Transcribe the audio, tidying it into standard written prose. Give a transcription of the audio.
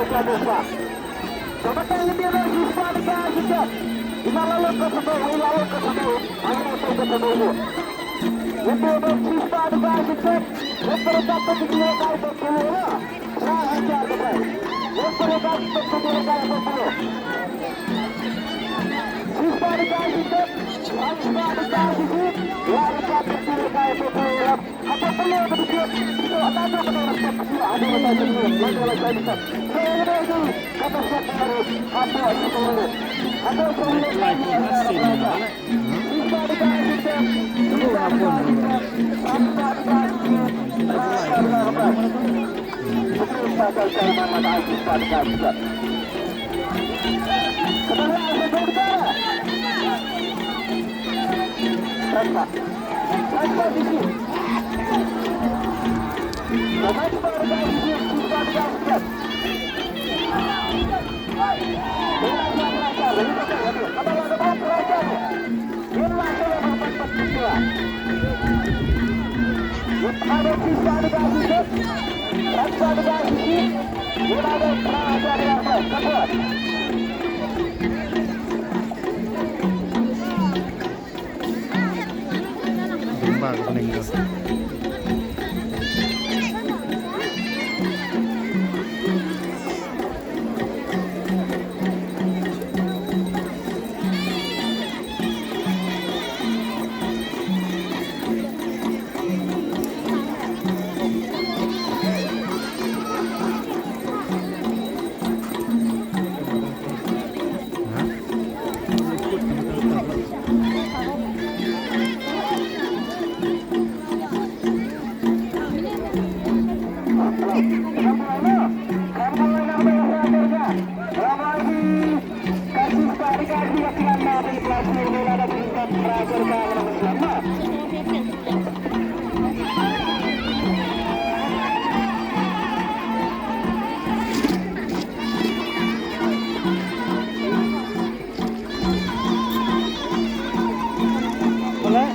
desa. Kemudian dia bersisa di kaki. Lalu ke sebelah, ayo ke sebelah. Itu bersisa di kaki. Lepas itu dia kau berpuluh. Hajar depan. Lepas itu dia kau berpuluh. Sisa di kaki. Sisa di kaki. Lalu ke dia kau berpuluh. Apa perlu begitu? Itu ada betul. Ada betul. Lalu kita. Kata siapa harus apa itu? Ada sebelum lagi. Sisa di kaki. Sisa di kaki. Boleh?